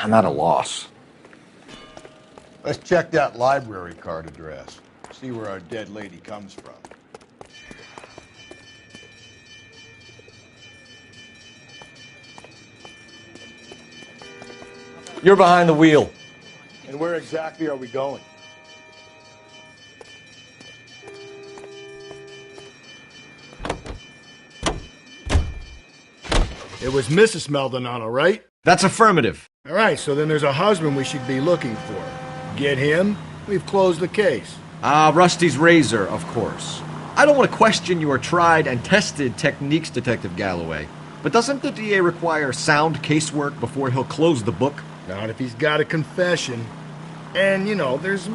I'm at a loss. Let's check that library card address. See where our dead lady comes from. You're behind the wheel. And where exactly are we going? It was Mrs. Maldonado, right? That's affirmative. All right, so then there's a husband we should be looking for. Get him, we've closed the case. Rusty's razor, of course. I don't want to question your tried and tested techniques, Detective Galloway. But doesn't the DA require sound casework before he'll close the book? Not if he's got a confession. And, you know, there's...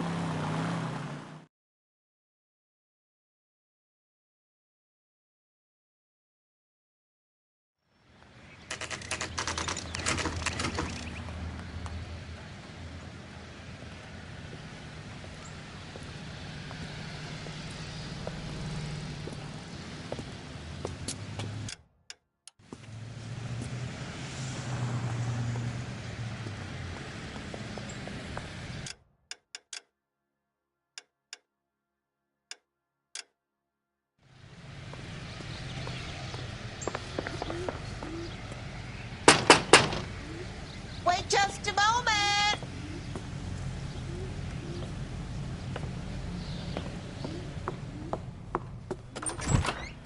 Wait just a moment.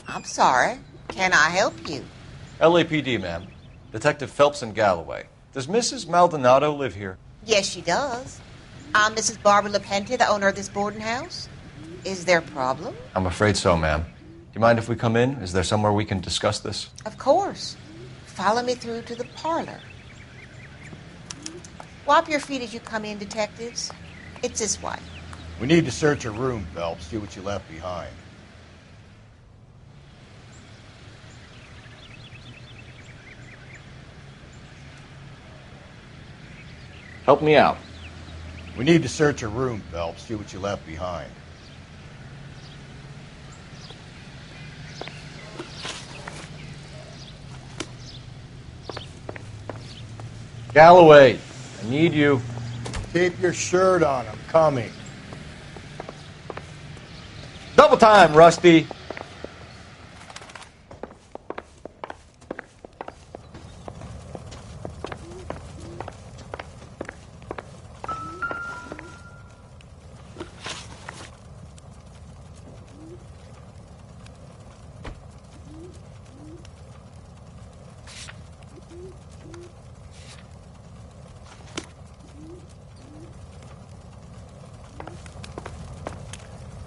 I'm sorry. Can I help you? LAPD, ma'am. Detective Phelps and Galloway. Does Mrs. Maldonado live here? Yes, she does. I'm Mrs. Barbara LaPente, the owner of this boarding house. Is there a problem? I'm afraid so, ma'am. Do you mind if we come in? Is there somewhere we can discuss this? Of course. Follow me through to the parlor. Wipe your feet as you come in, detectives. It's this way. We need to search your room, Phelps, see what you left behind. Help me out. We need to search your room, Phelps, see what you left behind. Galloway, I need you. Keep your shirt on, I'm coming. Double time, Rusty.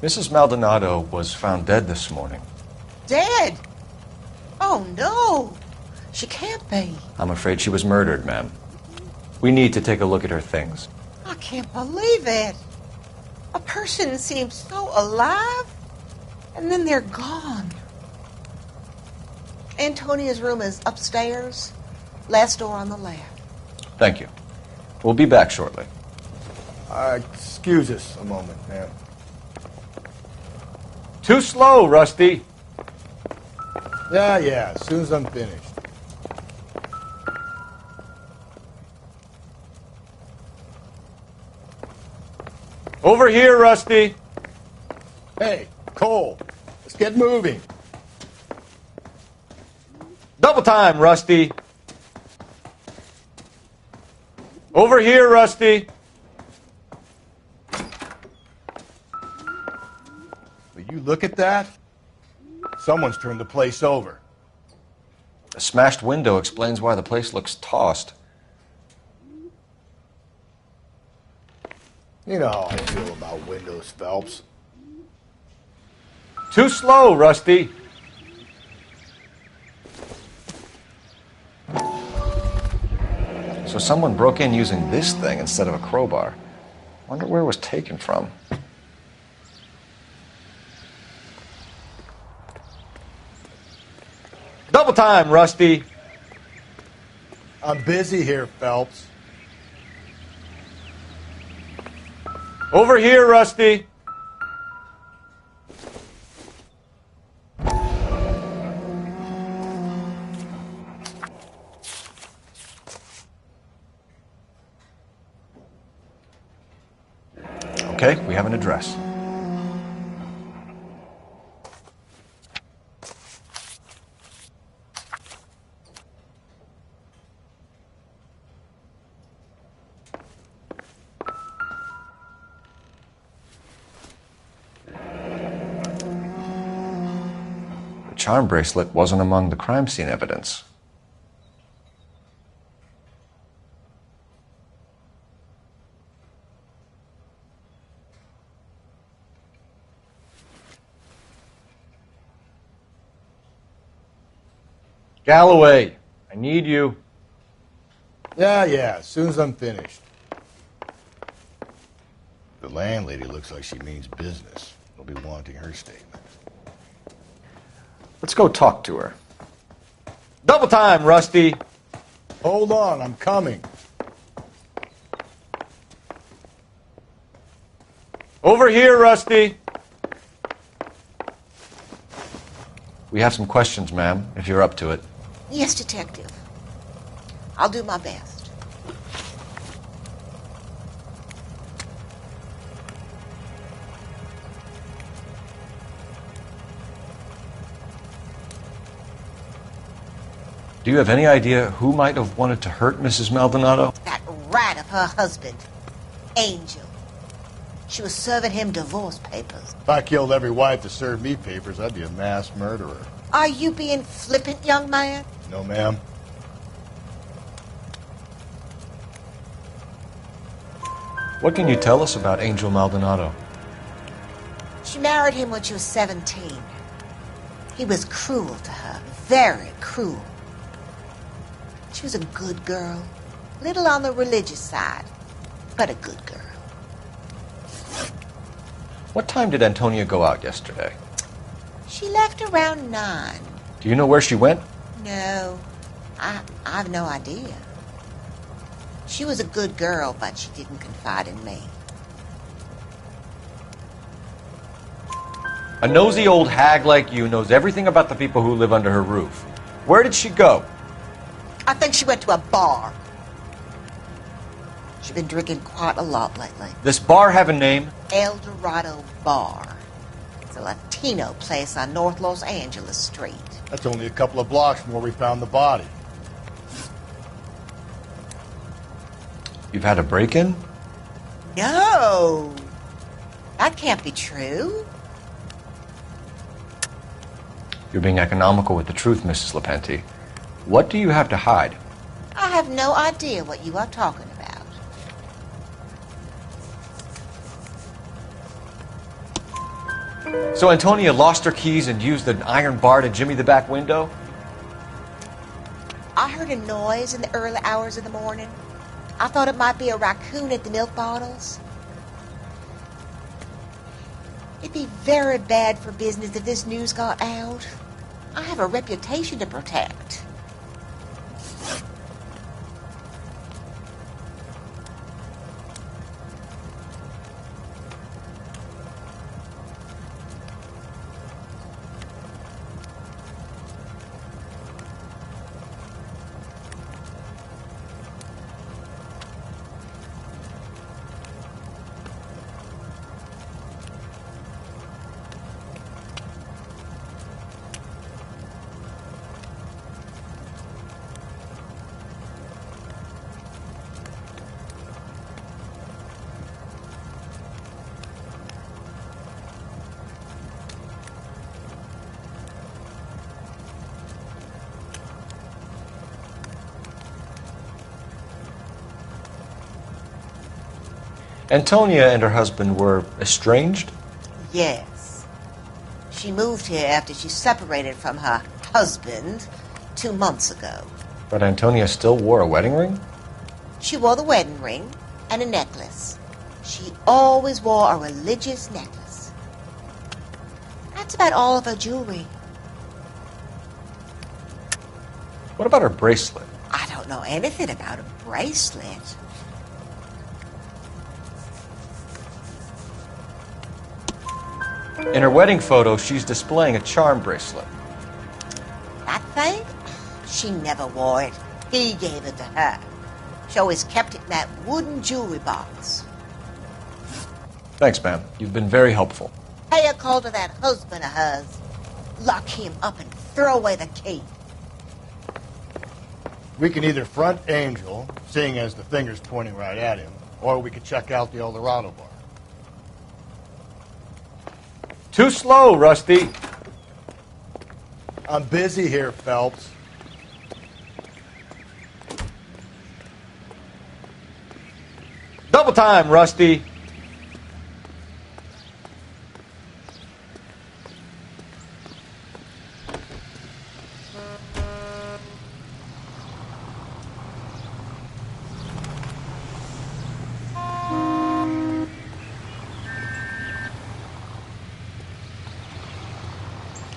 Mrs. Maldonado was found dead this morning. Dead? Oh, no. She can't be. I'm afraid she was murdered, ma'am. We need to take a look at her things. I can't believe it. A person seems so alive, and then they're gone. Antonia's room is upstairs, last door on the left. Thank you. We'll be back shortly. Excuse us a moment, ma'am. Too slow, Rusty. Yeah, as soon as I'm finished. Over here, Rusty. Hey, Cole, let's get moving. Double time, Rusty. Over here, Rusty. Will you look at that? Someone's turned the place over. A smashed window explains why the place looks tossed. You know how I feel about windows, Phelps. Too slow, Rusty. So someone broke in using this thing instead of a crowbar. Wonder where it was taken from. Double time, Rusty. I'm busy here, Phelps. Over here, Rusty. Okay, we have an address. The charm bracelet wasn't among the crime scene evidence. Galloway, I need you. Yeah, as soon as I'm finished. The landlady looks like she means business. We'll be wanting her statement. Let's go talk to her. Double time, Rusty. Hold on, I'm coming. Over here, Rusty. We have some questions, ma'am, if you're up to it. Yes, Detective. I'll do my best. Do you have any idea who might have wanted to hurt Mrs. Maldonado? That rat of her husband, Angel. She was serving him divorce papers. If I killed every wife to serve me papers, I'd be a mass murderer. Are you being flippant, young man? No, ma'am. What can you tell us about Angel Maldonado? She married him when she was 17. He was cruel to her, very cruel. She was a good girl, little on the religious side, but a good girl. What time did Antonia go out yesterday? She left around 9. Do you know where she went? No, I've no idea. She was a good girl, but she didn't confide in me. A nosy old hag like you knows everything about the people who live under her roof. Where did she go? I think she went to a bar. She's been drinking quite a lot lately. This bar have a name? El Dorado Bar. It's a Latino place on North Los Angeles Street. That's only a couple of blocks from where we found the body. You've had a break-in? No, that can't be true. You're being economical with the truth, Mrs. Lepenti. What do you have to hide? I have no idea what you are talking about. So Antonia lost her keys and used an iron bar to jimmy the back window? I heard a noise in the early hours of the morning. I thought it might be a raccoon at the milk bottles. It'd be very bad for business if this news got out. I have a reputation to protect. Antonia and her husband were estranged? Yes. She moved here after she separated from her husband 2 months ago. But Antonia still wore a wedding ring? She wore the wedding ring and a necklace. She always wore a religious necklace. That's about all of her jewelry. What about her bracelet? I don't know anything about a bracelet. In her wedding photo, she's displaying a charm bracelet. That thing? She never wore it. He gave it to her. She always kept it in that wooden jewelry box. Thanks, ma'am. You've been very helpful. Pay a call to that husband of hers. Lock him up and throw away the key. We can either front Angel, seeing as the finger's pointing right at him, or we could check out the El Dorado bar. Too slow, Rusty. I'm busy here, Phelps. Double time, Rusty.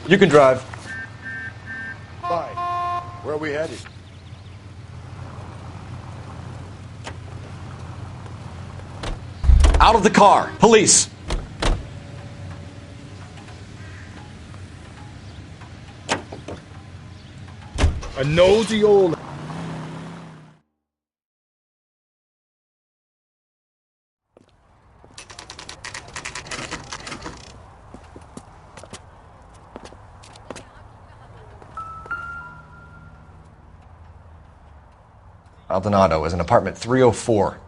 You can drive. Fine. Where are we headed? Out of the car. Police. A nosy old... Maldonado is in apartment 304.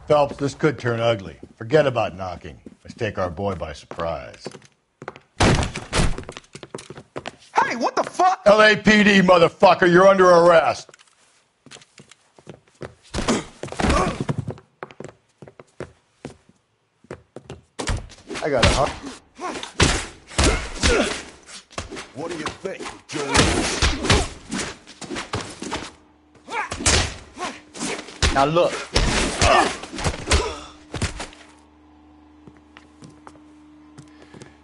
Phelps, this could turn ugly. Forget about knocking. Let's take our boy by surprise. Hey, what the fuck? LAPD, motherfucker, you're under arrest. I got a What do you think, Joe? Now look.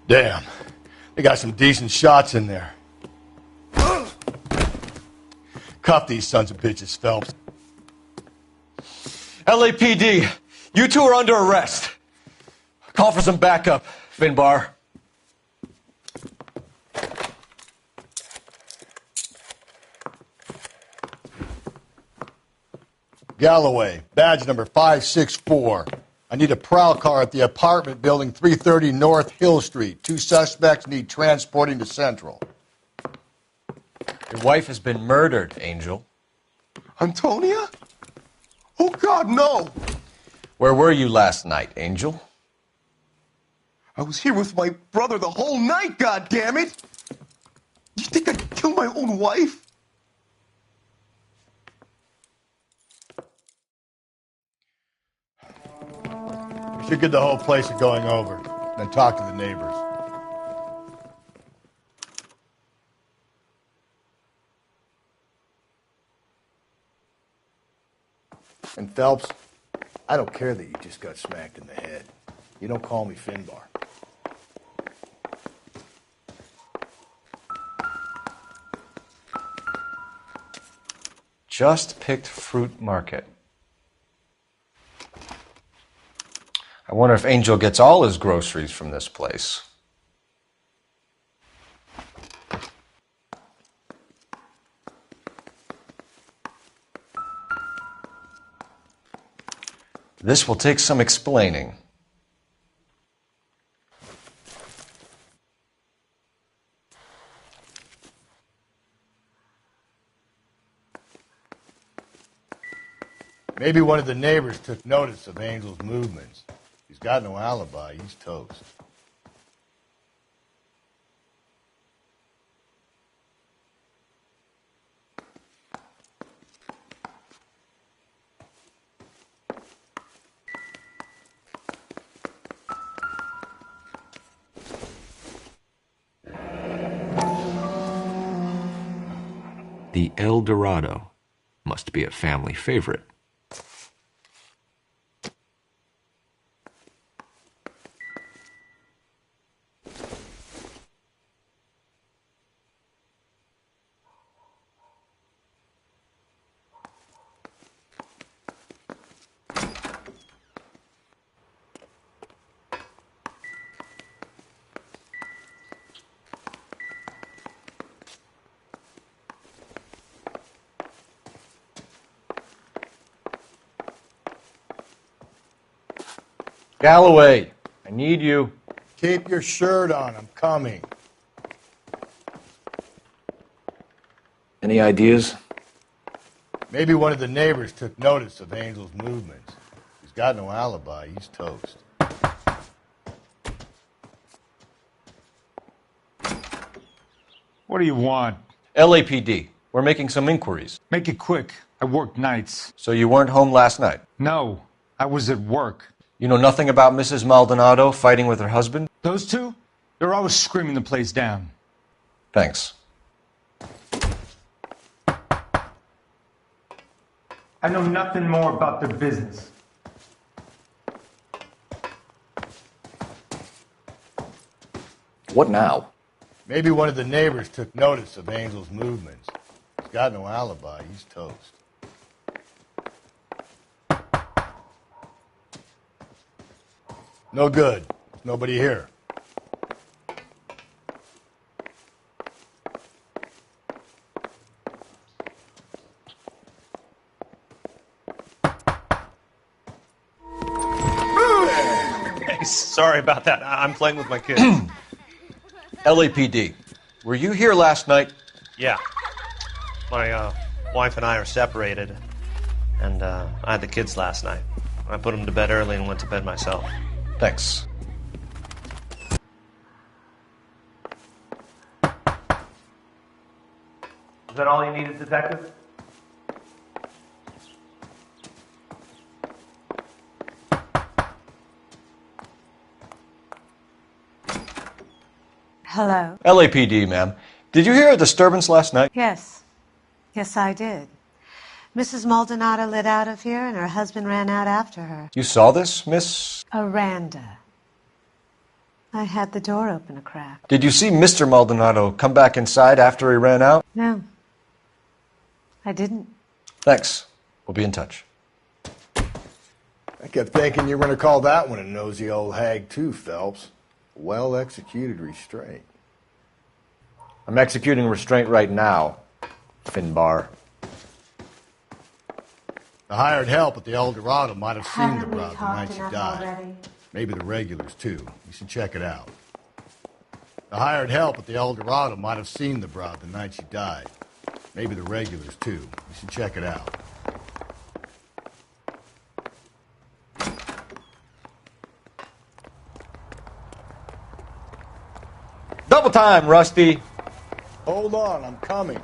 Damn. They got some decent shots in there. Cuff these sons of bitches, Phelps. LAPD, you two are under arrest. Call for some backup, Finbar. Galloway, badge number 564. I need a prowl car at the apartment building 330 North Hill Street. 2 suspects need transporting to Central. Your wife has been murdered, Angel. Antonia? Oh, God, no! Where were you last night, Angel? I was here with my brother the whole night, goddammit! You think I'd kill my own wife? We should get the whole place a going over, then talk to the neighbors. And Phelps, I don't care that you just got smacked in the head. You don't call me Finbar. Just picked Fruit Market. I wonder if Angel gets all his groceries from this place. This will take some explaining. Maybe one of the neighbors took notice of Angel's movements. He's got no alibi. He's toast. The El Dorado must be a family favorite. Galloway, I need you. Keep your shirt on. I'm coming. Any ideas? Maybe one of the neighbors took notice of Angel's movements. He's got no alibi. He's toast. What do you want? LAPD. We're making some inquiries. Make it quick. I work nights. So you weren't home last night? No, I was at work. You know nothing about Mrs. Maldonado fighting with her husband? Those two? They're always screaming the place down. Thanks. I know nothing more about their business. What now? Maybe one of the neighbors took notice of Angel's movements. He's got no alibi. He's toast. No good. There's nobody here. Hey, sorry about that. I'm playing with my kids. LAPD. Were you here last night? Yeah. My wife and I are separated, and I had the kids last night. I put them to bed early and went to bed myself. Thanks. Is that all you needed, Detective? Hello? LAPD, ma'am. Did you hear a disturbance last night? Yes. Yes, I did. Mrs. Maldonado lit out of here, and her husband ran out after her. You saw this, Miss? Aranda. I had the door open a crack. Did you see Mr. Maldonado come back inside after he ran out? No. I didn't. Thanks. We'll be in touch. I kept thinking you were going to call that one a nosy old hag, too, Phelps. Well-executed restraint. I'm executing restraint right now, Finbar. The hired help at the El Dorado might have seen the broad the night she enough died. already? Maybe the regulars, too. You should check it out. The hired help at the El Dorado might have seen the broad the night she died. Maybe the regulars, too. You should check it out. Double time, Rusty. Hold on, I'm coming.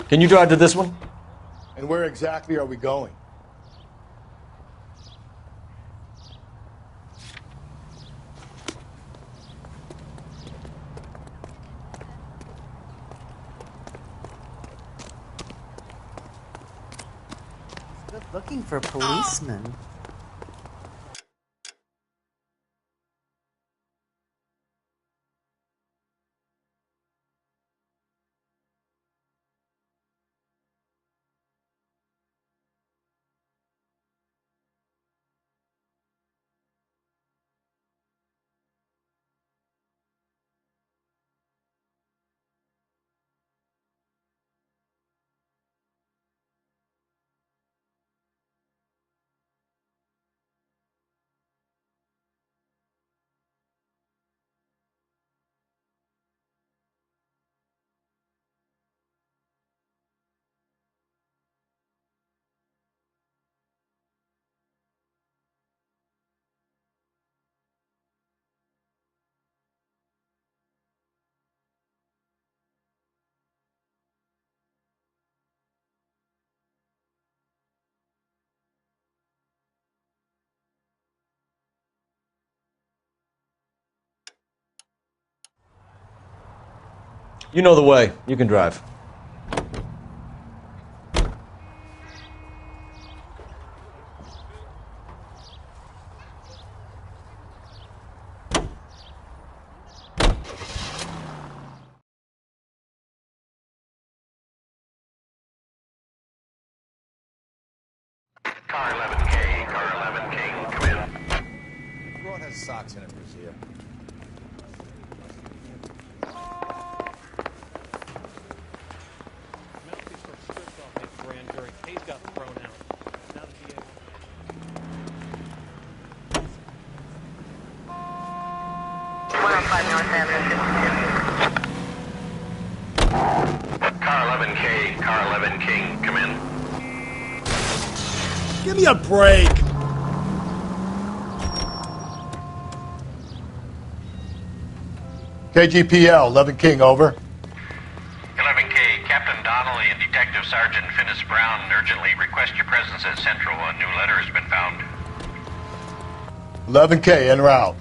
Can you drive to this one? And where exactly are we going? Good looking for a policeman. You know the way. You can drive. Car 11K, car 11K, come in. The road has socks in it, Brazil. Car 11K, Car 11 King, come in. Give me a break! KGPL, 11 King, over. 11K, Captain Donnelly and Detective Sergeant Finis Brown urgently request your presence at Central. A new letter has been found. 11K, en route.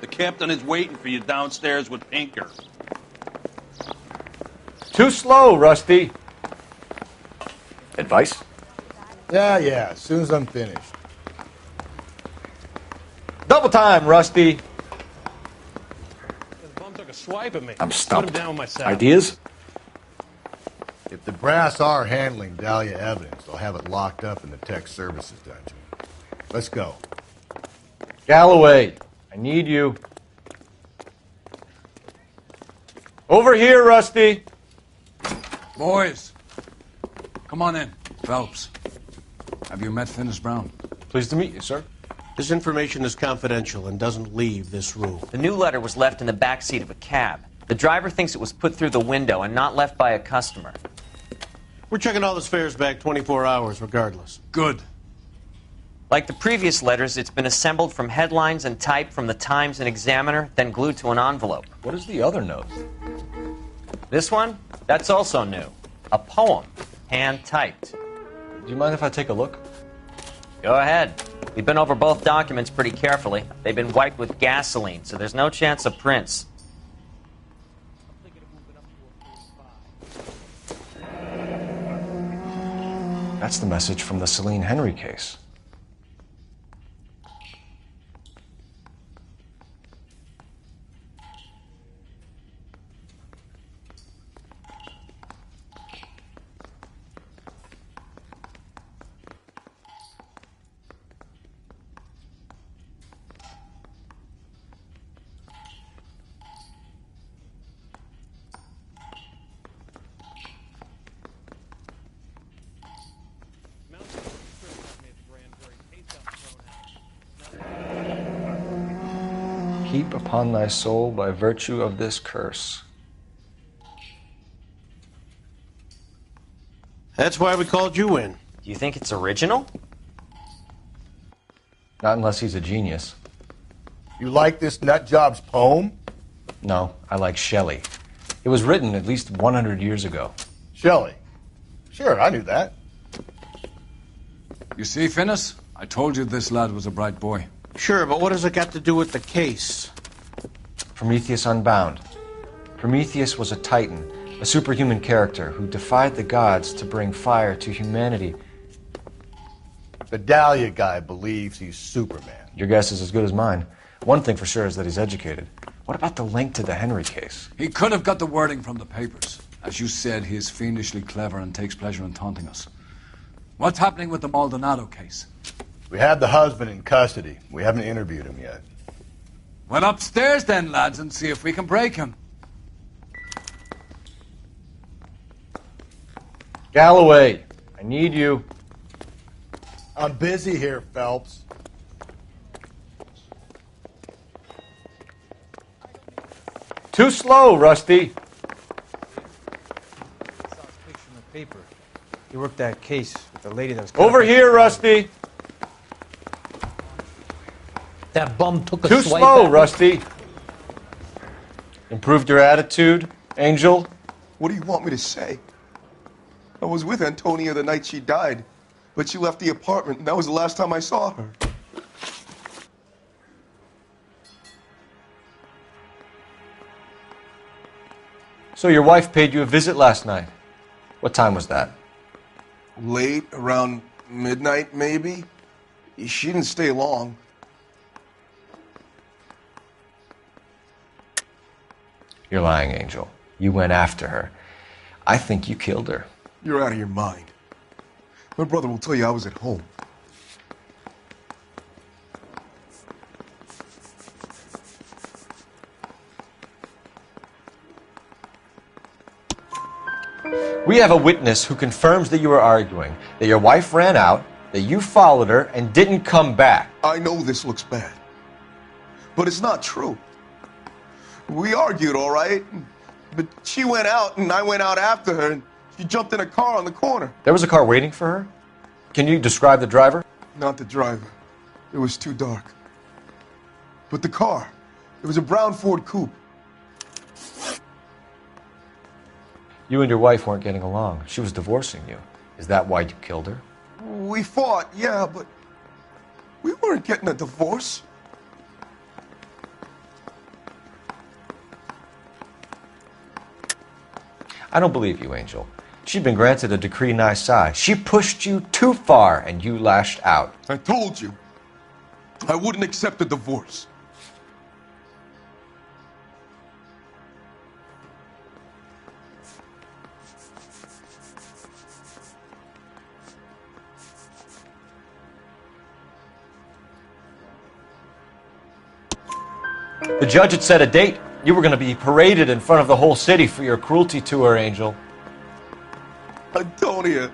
The captain is waiting for you downstairs with Pinker. Too slow, Rusty. Advice? Yeah, as soon as I'm finished. Double time, Rusty. The bum took a swipe at me. I'm Put stumped. him down with my saddle. Ideas? If the brass are handling Dahlia evidence, they'll have it locked up in the tech services dungeon. Let's go. Galloway, I need you. Over here, Rusty. Boys, come on in. Phelps, have you met Finis Brown? Pleased to meet you, sir. This information is confidential and doesn't leave this room. The new letter was left in the back seat of a cab. The driver thinks it was put through the window and not left by a customer. We're checking all this fares back 24 hours regardless. Good. Like the previous letters, it's been assembled from headlines and typed from the Times and Examiner, then glued to an envelope. What is the other note? This one? That's also new. A poem, hand-typed. Do you mind if I take a look? Go ahead. We've been over both documents pretty carefully. They've been wiped with gasoline, so there's no chance of prints. That's the message from the Celine Henry case. Heap upon thy soul by virtue of this curse. That's why we called you in. Do you think it's original? Not unless he's a genius. You like this nutjob's poem? No, I like Shelley. It was written at least 100 years ago. Shelley? Sure, I knew that. You see, Finis? I told you this lad was a bright boy. Sure, but what has it got to do with the case? Prometheus Unbound. Prometheus was a titan, a superhuman character who defied the gods to bring fire to humanity. The Dahlia guy believes he's Superman. Your guess is as good as mine. One thing for sure is that he's educated. What about the link to the Henry case? He could have got the wording from the papers. As you said, he is fiendishly clever and takes pleasure in taunting us. What's happening with the Maldonado case? We have the husband in custody. We haven't interviewed him yet. Well, upstairs then, lads, and see if we can break him. Galloway, I need you. I'm busy here, Phelps. Too slow, Rusty. Paper. He worked that case with the lady that was... Over here, Rusty. That bum took a Too swipe slow, at me. Rusty. Improved your attitude, Angel? What do you want me to say? I was with Antonia the night she died, but she left the apartment, and that was the last time I saw her. So your wife paid you a visit last night. What time was that? Late, around midnight, maybe? She didn't stay long. You're lying, Angel. You went after her. I think you killed her. You're out of your mind. My brother will tell you I was at home. We have a witness who confirms that you were arguing, that your wife ran out, that you followed her, and didn't come back. I know this looks bad, but it's not true. We argued, all right, but she went out and I went out after her and she jumped in a car on the corner. There was a car waiting for her? Can you describe the driver? Not the driver. It was too dark. But the car, it was a brown Ford Coupe. You and your wife weren't getting along. She was divorcing you. Is that why you killed her? We fought, yeah, but we weren't getting a divorce. I don't believe you, Angel. She'd been granted a decree nisi. She pushed you too far, and you lashed out. I told you, I wouldn't accept a divorce. The judge had set a date. You were going to be paraded in front of the whole city for your cruelty to her, Angel. Antonia.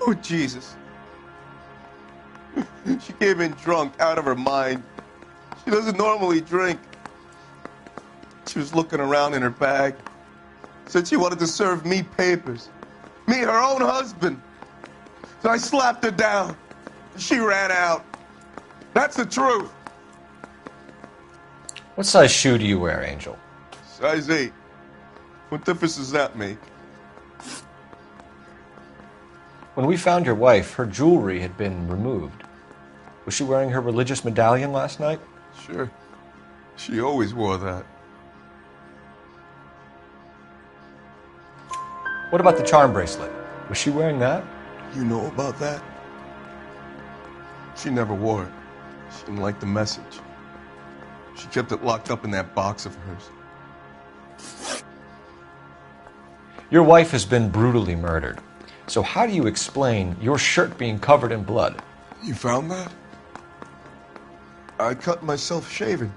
Oh, Jesus. She came in drunk, out of her mind. She doesn't normally drink. She was looking around in her bag. Said she wanted to serve me papers. Me, her own husband. So I slapped her down. She ran out. That's the truth. What size shoe do you wear, Angel? Size 8. What difference does that make? When we found your wife, her jewelry had been removed. Was she wearing her religious medallion last night? Sure. She always wore that. What about the charm bracelet? Was she wearing that? You know about that? She never wore it. She didn't like the message. She kept it locked up in that box of hers. Your wife has been brutally murdered. So how do you explain your shirt being covered in blood? You found that? I cut myself shaving.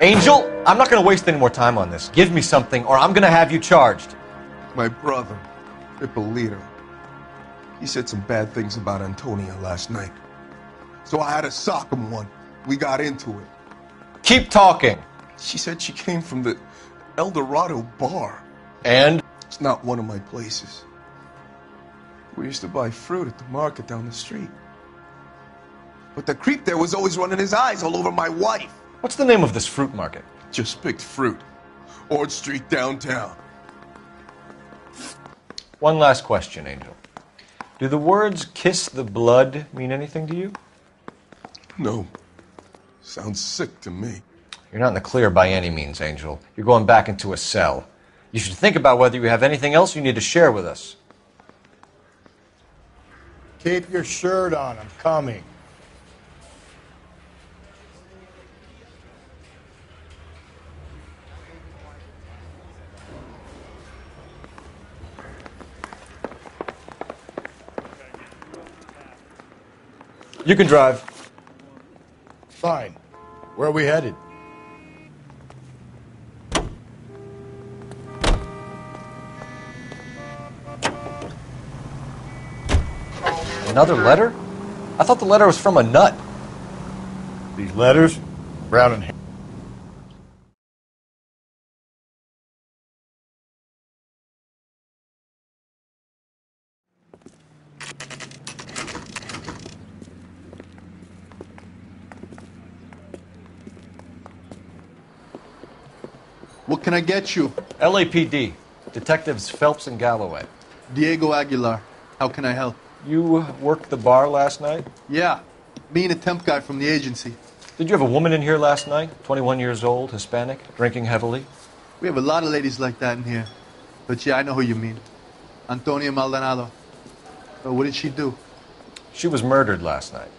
Angel, I'm not going to waste any more time on this. Give me something or I'm going to have you charged. My brother, Ippolito, he said some bad things about Antonia last night. So I had to sock him one. We got into it. Keep talking. She said she came from the El Dorado bar. And? It's not one of my places. We used to buy fruit at the market down the street. But the creep there was always running his eyes all over my wife. What's the name of this fruit market? Just picked fruit. Ord Street downtown. One last question, Angel. Do the words kiss the blood mean anything to you? No. Sounds sick to me. You're not in the clear by any means, Angel. You're going back into a cell. You should think about whether you have anything else you need to share with us. Keep your shirt on. I'm coming. You can drive. Fine. Where are we headed? Another letter? I thought the letter was from a nut. These letters? Brown and What can I get you? LAPD. Detectives Phelps and Galloway. Diego Aguilar. How can I help? You worked the bar last night? Yeah. Me and a temp guy from the agency. Did you have a woman in here last night? 21 years old, Hispanic, drinking heavily? We have a lot of ladies like that in here. But yeah, I know who you mean. Antonia Maldonado. But what did she do? She was murdered last night.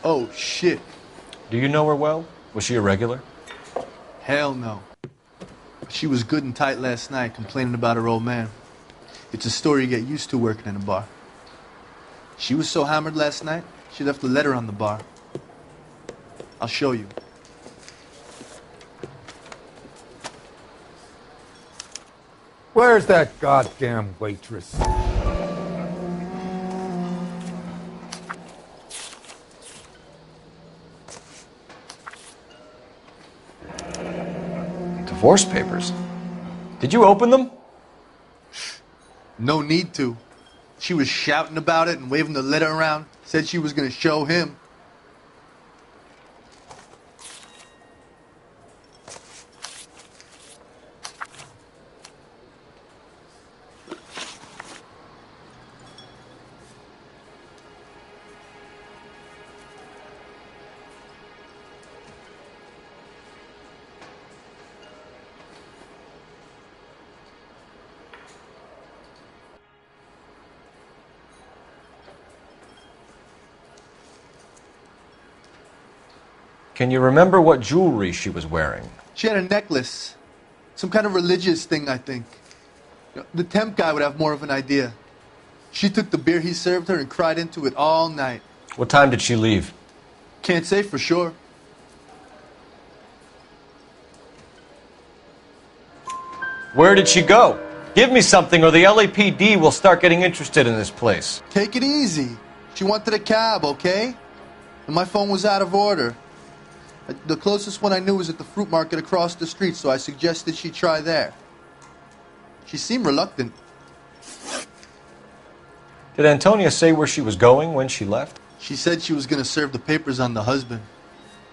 Oh, shit. Do you know her well? Was she a regular? Hell no. She was good and tight last night, complaining about her old man. It's a story you get used to working in a bar. She was so hammered last night, she left a letter on the bar. I'll show you. Where's that goddamn waitress? Divorce papers? Did you open them? No need to. She was shouting about it and waving the letter around. Said she was going to show him. Can you remember what jewelry she was wearing? She had a necklace. Some kind of religious thing, I think. The temp guy would have more of an idea. She took the beer he served her and cried into it all night. What time did she leave? Can't say for sure. Where did she go? Give me something or the LAPD will start getting interested in this place. Take it easy. She wanted a cab, okay? And my phone was out of order. The closest one I knew was at the fruit market across the street, so I suggested she try there. She seemed reluctant. Did Antonia say where she was going when she left? She said she was going to serve the papers on the husband.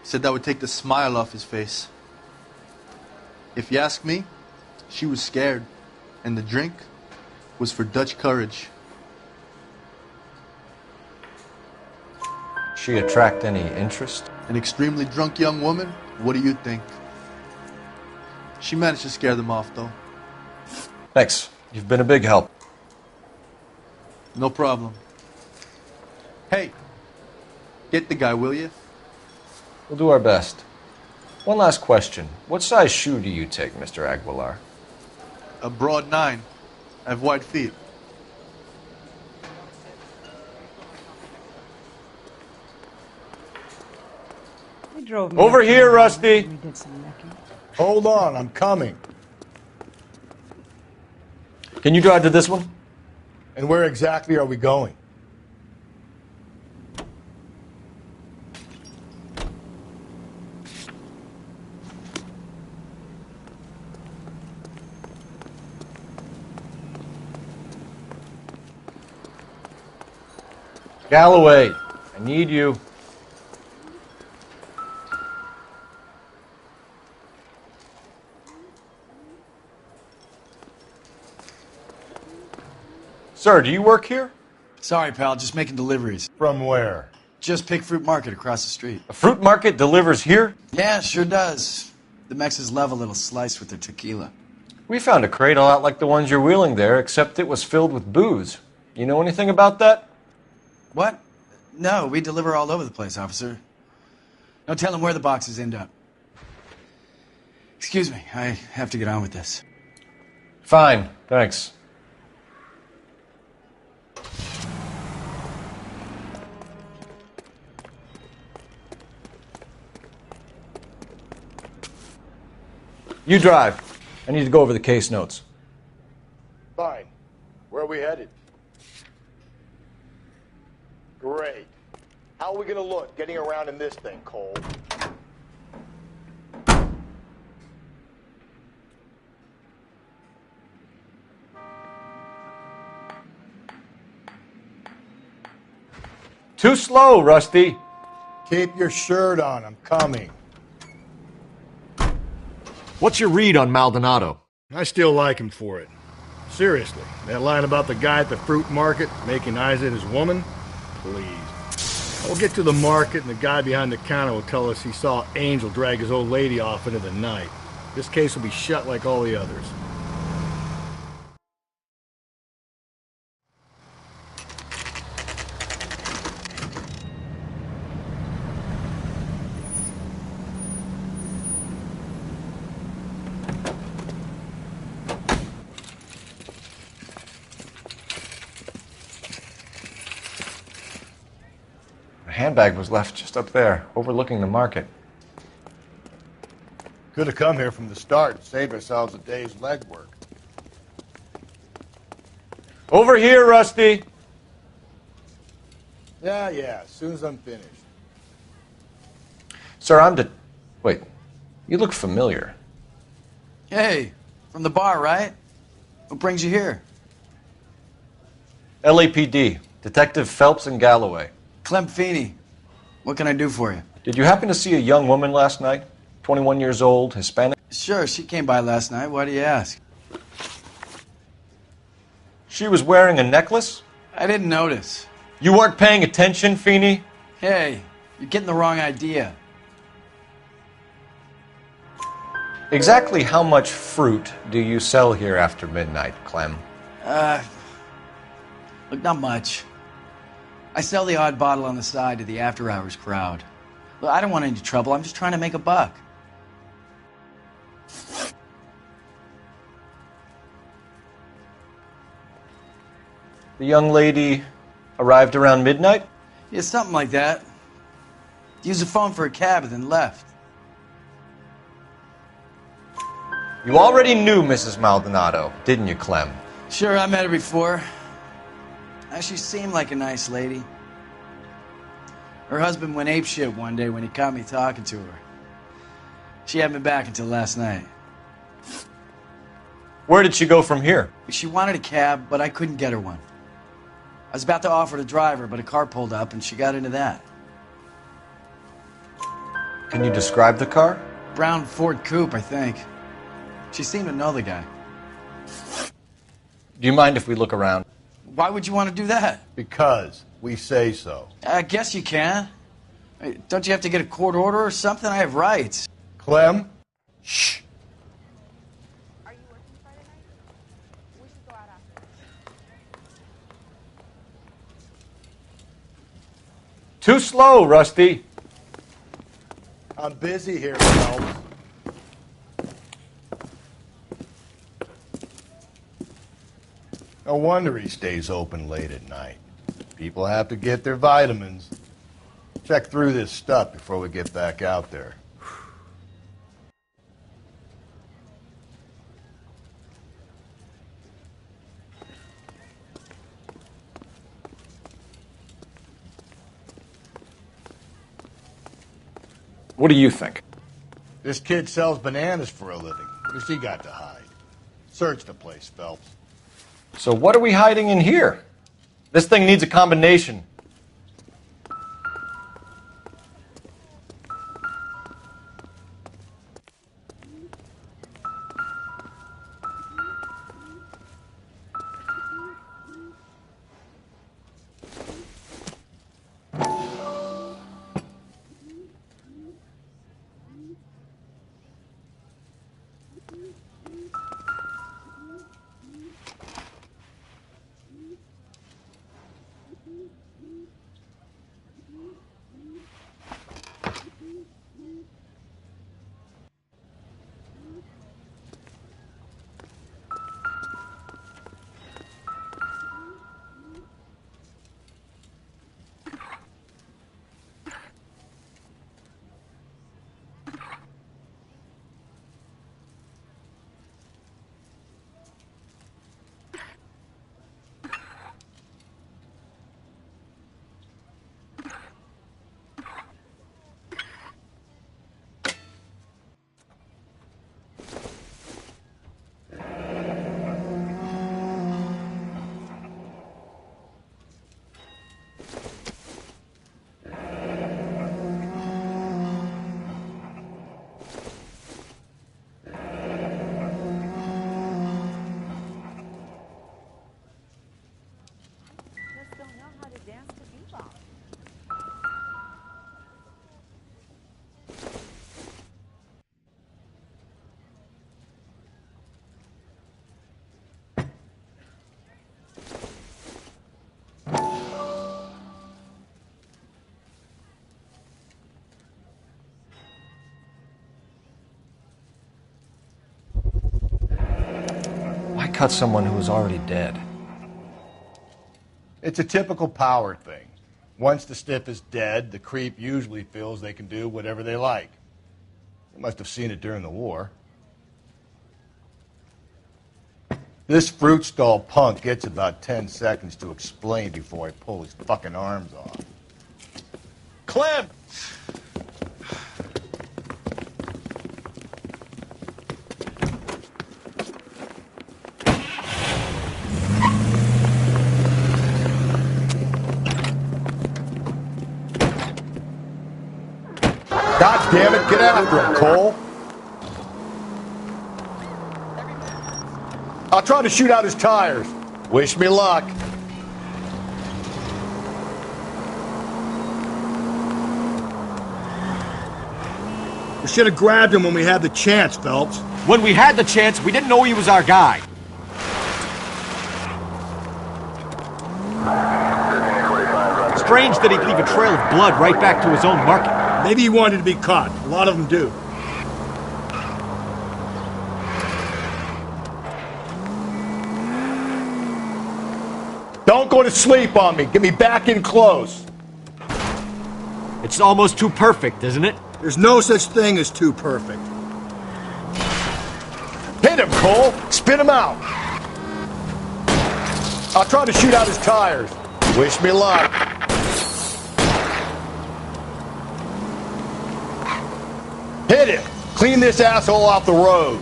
Said that would take the smile off his face. If you ask me, she was scared. And the drink was for Dutch courage. She attract any interest? An extremely drunk young woman? What do you think? She managed to scare them off, though. Thanks. You've been a big help. No problem. Hey, get the guy, will you? We'll do our best. One last question. What size shoe do you take, Mr. Aguilar? A broad 9. I have wide feet. Over here, Rusty. Hold on, I'm coming. Can you drive to this one? And where exactly are we going? Galloway, I need you. Sir, do you work here? Sorry, pal, just making deliveries. From where? Just Pick Fruit Market across the street. A fruit market delivers here? Yeah, sure does. The Mexes love a little slice with their tequila. We found a crate a lot like the ones you're wheeling there, except it was filled with booze. You know anything about that? What? No, we deliver all over the place, officer. Don't tell them where the boxes end up. Excuse me, I have to get on with this. Fine, thanks. You drive. I need to go over the case notes. Fine. Where are we headed? Great. How are we gonna look getting around in this thing, Cole? Too slow, Rusty. Keep your shirt on. I'm coming. What's your read on Maldonado? I still like him for it. Seriously, that line about the guy at the fruit market making eyes at his woman? Please. We'll get to the market and the guy behind the counter will tell us he saw Angel drag his old lady off into the night. This case will be shut like all the others. Handbag was left just up there, overlooking the market. Could have come here from the start and saved ourselves a day's legwork. Over here, Rusty. Yeah, as soon as I'm finished. Sir, Wait, you look familiar. Hey, from the bar, right? What brings you here? LAPD, Detective Phelps and Galloway. Clem Feeney. What can I do for you? Did you happen to see a young woman last night? 21 years old, Hispanic? Sure, she came by last night. Why do you ask? She was wearing a necklace? I didn't notice. You weren't paying attention, Feeney? Hey, you're getting the wrong idea. Exactly how much fruit do you sell here after midnight, Clem? Look, not much. I sell the odd bottle on the side to the after-hours crowd. Look, I don't want any trouble. I'm just trying to make a buck. The young lady arrived around midnight? Yeah, something like that. Used the phone for a cab and then left. You already knew Mrs. Maldonado, didn't you, Clem? Sure, I met her before. She seemed like a nice lady. Her husband went apeshit one day when he caught me talking to her. She hadn't been back until last night. Where did she go from here? She wanted a cab, but I couldn't get her one. I was about to offer to drive her, but a car pulled up and she got into that. Can you describe the car? Brown Ford Coupe, I think. She seemed to know the guy. Do you mind if we look around? Why would you want to do that? Because we say so. I guess you can. Don't you have to get a court order or something? I have rights. Clem? Shh. Too slow, Rusty. I'm busy here, Phelps. No wonder he stays open late at night. People have to get their vitamins. Check through this stuff before we get back out there. What do you think? This kid sells bananas for a living. What has he got to hide? Search the place, Phelps. So what are we hiding in here? This thing needs a combination. Cut someone who was already dead. It's a typical power thing. Once the stiff is dead, the creep usually feels they can do whatever they like. You must have seen it during the war. This fruit stall punk gets about 10 seconds to explain before I pull his fucking arms off. Clem! God damn it, get after him, Cole. I'll try to shoot out his tires. Wish me luck. We should have grabbed him when we had the chance, Phelps. When we had the chance, we didn't know he was our guy. Strange that he'd leave a trail of blood right back to his own market. Maybe he wanted to be caught. A lot of them do. Don't go to sleep on me. Get me back in close. It's almost too perfect, isn't it? There's no such thing as too perfect. Hit him, Cole. Spit him out. I'll try to shoot out his tires. Wish me luck. Hit him. Clean this asshole off the road.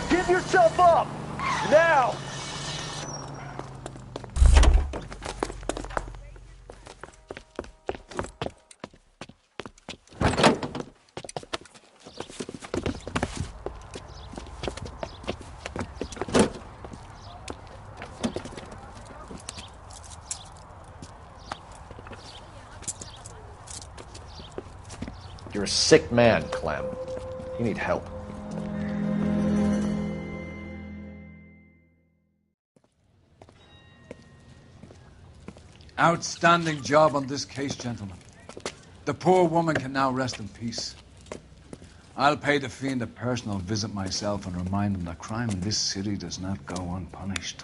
Give yourself up! Now! You're a sick man, Clem. You need help. Outstanding job on this case, gentlemen. The poor woman can now rest in peace. I'll pay the fiend a personal visit myself and remind him that crime in this city does not go unpunished.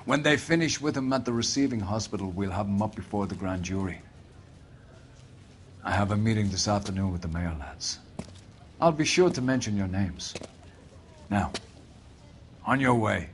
When they finish with him at the receiving hospital, we'll have him up before the grand jury. I have a meeting this afternoon with the mayor lads. I'll be sure to mention your names. Now, on your way.